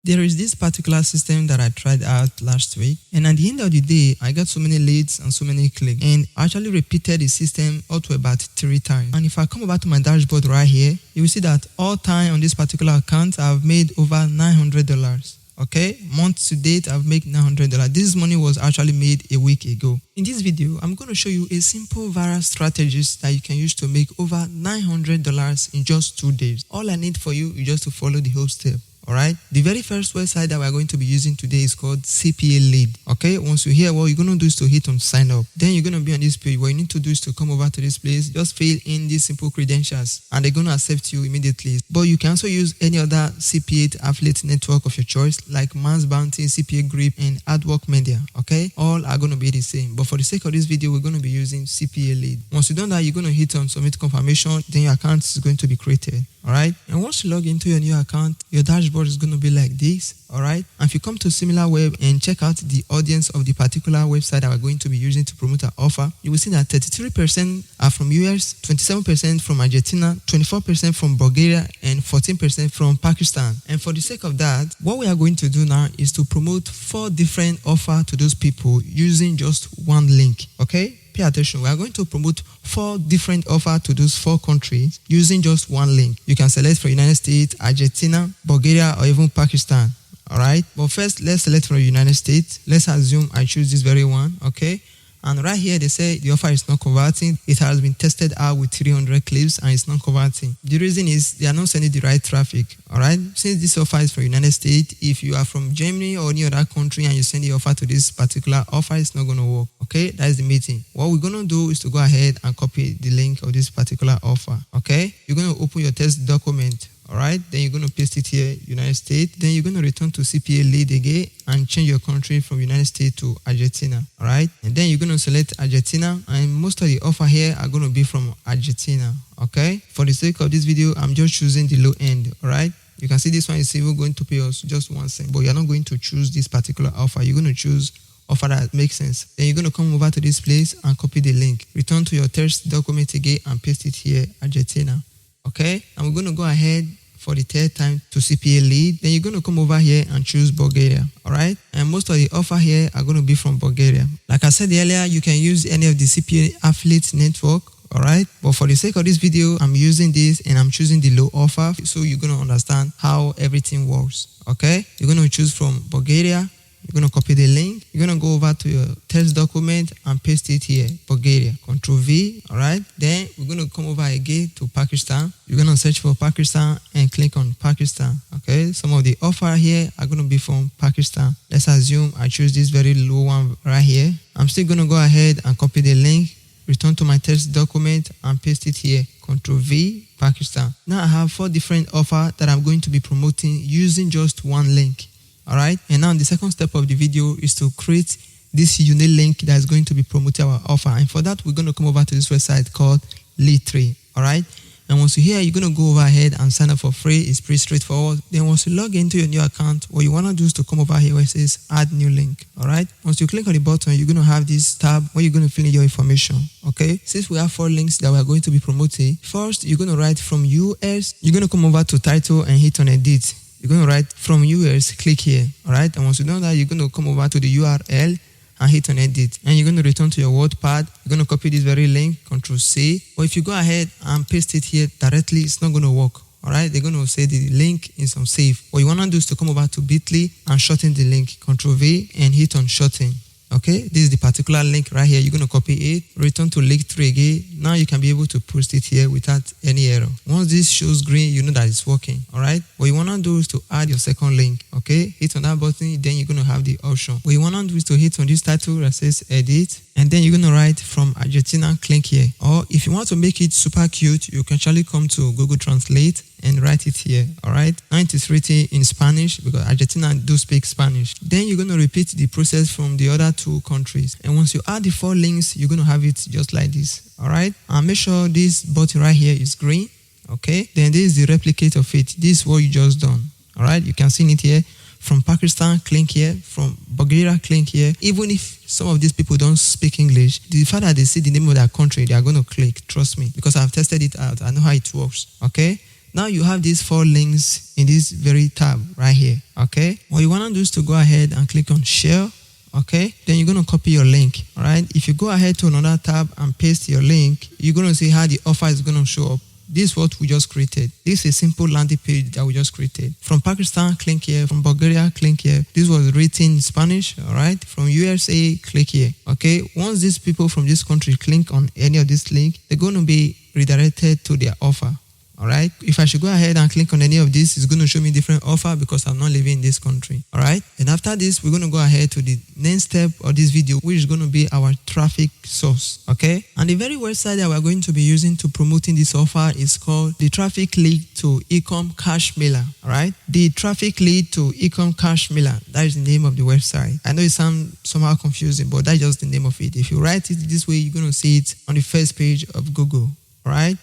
There is this particular system that I tried out last week, and at the end of the day, I got so many leads and so many clicks, and I actually repeated the system up to about 3 times. And if I come over to my dashboard right here, you will see that all time on this particular account, I've made over $900. Okay, month to date, I've made $900. This money was actually made a week ago. In this video, I'm going to show you a simple viral strategies that you can use to make over $900 in just 2 days. All I need for you is just to follow the whole step. Alright, the very first website that we're going to be using today is called CPA Lead. Okay, once you hear what you're going to do is to hit on sign up. Then you're going to be on this page. What you need to do is to come over to this place, just fill in these simple credentials and they're going to accept you immediately. But you can also use any other CPA affiliate network of your choice like Man's Bounty, CPA Grip, and AdWork Media. Okay, all are going to be the same. But for the sake of this video, we're going to be using CPA Lead. Once you've done that, you're going to hit on submit confirmation. Then your account is going to be created. Alright, and once you log into your new account, your dashboard is going to be like this. Alright, and if you come to SimilarWeb and check out the audience of the particular website that we're going to be using to promote our offer, you will see that 33% are from US, 27% from Argentina, 24% from Bulgaria, and 14% from Pakistan. And for the sake of that, what we are going to do now is to promote 4 different offers to those people using just one link. Okay? Pay attention. We are going to promote 4 different offers to those 4 countries using just one link. You can select from United States, Argentina, Bulgaria, or even Pakistan. Alright, but first let's select from United States. Let's assume I choose this very one. Okay, and right here they say the offer is not converting. It has been tested out with 300 clips and it's not converting. The reason is they are not sending the right traffic. Alright, since this offer is from United States, if you are from Germany or any other country and you send the offer to this particular offer, it's not going to work. Okay, that is the meeting. What we're going to do is to go ahead and copy the link of this particular offer. Okay, you're going to open your test document. Alright, then you're going to paste it here, United States. Then you're going to return to CPA Lead again and change your country from United States to Argentina. Alright, and then you're going to select Argentina, and most of the offer here are going to be from Argentina. Okay, for the sake of this video, I'm just choosing the low end. Alright, you can see this one is even going to pay us just 1 cent, but you're not going to choose this particular offer. You're going to choose offer that makes sense. Then you're going to come over to this place and copy the link. Return to your test document again and paste it here, Argentina. Okay, and we're going to go ahead for the 3rd time to CPA Lead. Then you're going to come over here and choose Bulgaria. Alright, and most of the offer here are going to be from Bulgaria. Like I said earlier, you can use any of the CPA affiliate network. Alright, but for the sake of this video, I'm using this and I'm choosing the low offer so you're going to understand how everything works. Okay, you're going to choose from Bulgaria. You're going to copy the link. You're going to go over to your test document and paste it here, Bulgaria. Control V, all right? Then we're going to come over again to Pakistan. You're going to search for Pakistan and click on Pakistan, okay? Some of the offer here are going to be from Pakistan. Let's assume I choose this very low one right here. I'm still going to go ahead and copy the link, return to my test document and paste it here, Control V, Pakistan. Now I have 4 different offers that I'm going to be promoting using just one link. Alright, and now the second step of the video is to create this unique link that is going to be promoting our offer. And for that, we're going to come over to this website called Lead3. Alright, and once you're here, you're going to go over ahead and sign up for free. It's pretty straightforward. Then once you log into your new account, what you want to do is to come over here where it says add new link. Alright, once you click on the button, you're going to have this tab where you're going to fill in your information. Okay, since we have 4 links that we are going to be promoting, first you're going to write from US. You're going to come over to title and hit on edit. You're going to write from US, click here, alright? And once you do that, you're going to come over to the URL and hit on edit. And you're going to return to your WordPad. You're going to copy this very link, Control C. Or if you go ahead and paste it here directly, it's not going to work, alright? They're going to say the link is unsafe. What you want to do is to come over to Bitly and shorten the link, Control V, and hit on shorten. Okay, this is the particular link right here. You're going to copy it, return to link 3 again. Now you can be able to post it here without any error. Once this shows green, you know that it's working. Alright, what you want to do is to add your second link. Okay, hit on that button, then you're going to have the option. What you want to do is to hit on this title that says edit, and then you're going to write from Argentina, click here. Or if you want to make it super cute, you can actually come to Google Translate and write it here. Alright, now it is written in Spanish because Argentina do speak Spanish. Then you're going to repeat the process from the other 2 countries. And once you add the 4 links, you're going to have it just like this. Alright, and make sure this button right here is green. Okay, then this is the replicate of it. This is what you just done. Alright, you can see it here. From Pakistan, click here. From Bulgaria, click here. Even if some of these people don't speak English, the fact that they see the name of their country, they are going to click. Trust me, because I've tested it out. I know how it works. Okay. Now you have these 4 links in this very tab right here. Okay, what you want to do is to go ahead and click on share. Okay, then you're going to copy your link. All right, if you go ahead to another tab and paste your link, you're going to see how the offer is going to show up. This is what we just created. This is a simple landing page that we just created. From Pakistan, click here. From Bulgaria, click here. This was written in Spanish, all right? From USA, click here, okay? Once these people from this country click on any of this link, they're going to be redirected to their offer, all right? If I should go ahead and click on any of this, it's going to show me different offer because I'm not living in this country, all right? And after this, we're going to go ahead to the next step of this video, which is going to be our traffic source, okay? And the very website that we're going to be using to promoting this offer is called the Traffic Lead to Ecom Cash Mailer, all right? The Traffic Lead to Ecom Cash Mailer, that is the name of the website. I know it sounds somehow confusing, but that's just the name of it. If you write it this way, you're going to see it on the first page of Google, all right?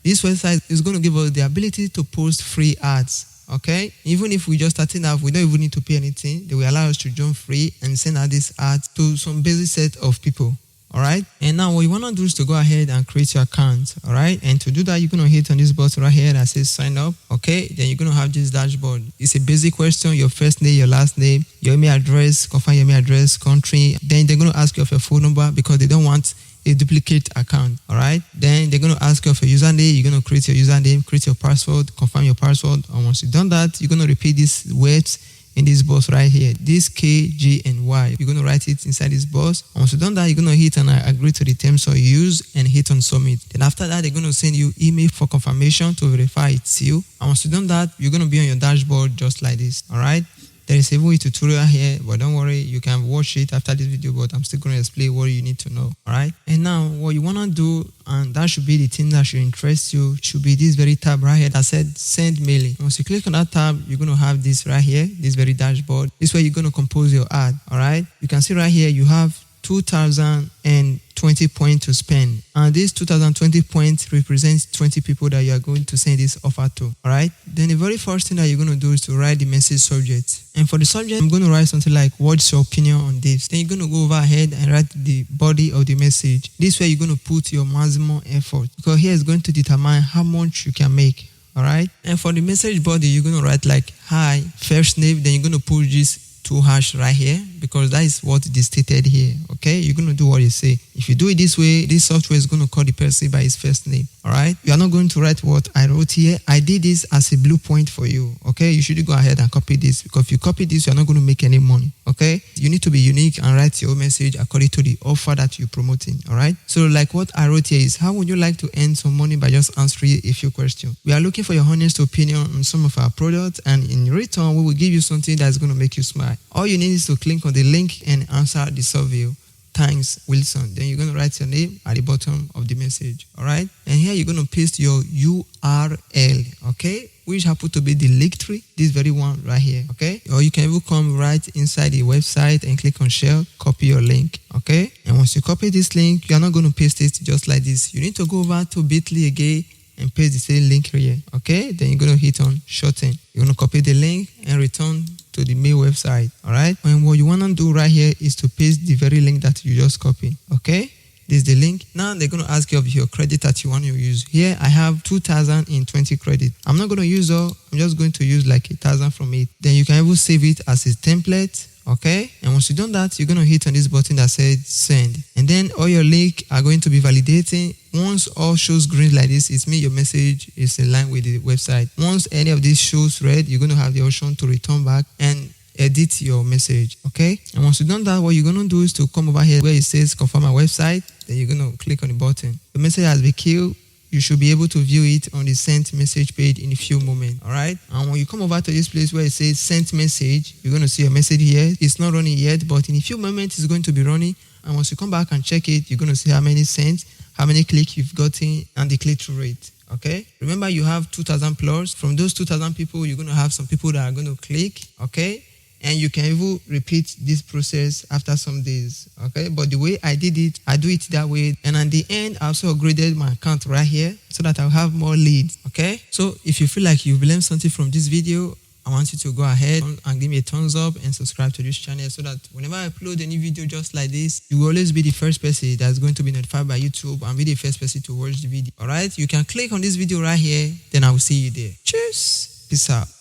This website is going to give us the ability to post free ads, okay? Even if we just starting out, we don't even need to pay anything. They will allow us to jump free and send out these ads to some basic set of people, all right? And now what you want to do is to go ahead and create your account, all right? And to do that, you're going to hit on this button right here that says sign up, okay? Then you're going to have this dashboard. It's a basic question, your first name, your last name, your email address, confirm your email address, country. Then they're going to ask you for your phone number because they don't want a duplicate account, all right? Then they're going to ask you for username. You're going to create your username, create your password, confirm your password. And once you've done that, you're going to repeat these words in this box right here. This K, G, and Y. You're going to write it inside this box. And once you've done that, you're going to hit on agree to the terms of use and hit on submit. Then after that, they're going to send you email for confirmation to verify it's you. And once you've done that, you're going to be on your dashboard just like this, all right? There is a tutorial here, but don't worry, you can watch it after this video, but I'm still going to explain what you need to know, all right? And now, what you want to do, and that should be the thing that should interest you, should be this very tab right here that said send mailing. Once you click on that tab, you're going to have this right here, this very dashboard. This is where you're going to compose your ad, all right? You can see right here, you have 2,020 points to spend, and this 2,020 points represents 20 people that you are going to send this offer to, all right? Then the very first thing that you're going to do is to write the message subject. And for the subject, I'm going to write something like, what's your opinion on this? Then you're going to go over ahead and write the body of the message. This way you're going to put your maximum effort, because here is going to determine how much you can make, all right? And for the message body, you're going to write like, hi, first name, then you're going to put this 2 hash right here, because that is what is stated here, okay? You're going to do what you say. If you do it this way, this software is going to call the person by his first name, all right? You are not going to write what I wrote here. I did this as a blue point for you, okay? You should go ahead and copy this, because if you copy this, you're not going to make any money, okay? You need to be unique and write your message according to the offer that you're promoting, all right? So like what I wrote here is, how would you like to earn some money by just answering a few questions? We are looking for your honest opinion on some of our products, and in return, we will give you something that's going to make you smile. All you need is to click on the link and answer the survey. Thanks, Wilson. Then you're going to write your name at the bottom of the message, all right? And here you're going to paste your URL, okay? Which happen to be the link tree, this very one right here, okay? Or you can even come right inside the website and click on share, copy your link, okay? And once you copy this link, you're not going to paste it just like this. You need to go over to bit.ly again and paste the same link here, okay? Then you're going to hit on shorten. You're going to copy the link and return to the mail website, all right? And what you want to do right here is to paste the very link that you just copied, okay? This is the link. Now they're going to ask you of your credit that you want to use. Here I have 2,020 credit. I'm not going to use all. I'm just going to use like 1,000 from it. Then you can even save it as a template, okay? And once you've done that, you're going to hit on this button that says send. And then all your link are going to be validating. Once all shows green like this, it means your message is in line with the website. Once any of these shows red, you're going to have the option to return back and edit your message, okay? And once you've done that, what you're going to do is to come over here where it says confirm my website. Then you're going to click on the button. The message has been queued. You should be able to view it on the sent message page in a few moments, all right? And when you come over to this place where it says sent message, you're going to see a message here. It's not running yet, but in a few moments, it's going to be running. And once you come back and check it, you're going to see how many sent, how many clicks you've gotten, and the click-through rate, okay? Remember, you have 2,000 plus. From those 2,000 people, you're going to have some people that are going to click, okay? And you can even repeat this process after some days, okay? But the way I did it, I do it that way. And at the end, I also upgraded my account right here so that I'll have more leads, okay? So if you feel like you've learned something from this video, I want you to go ahead and give me a thumbs up and subscribe to this channel so that whenever I upload a new video just like this, you will always be the first person that's going to be notified by YouTube and be the first person to watch the video. Alright, you can click on this video right here, then I will see you there. Cheers, peace out.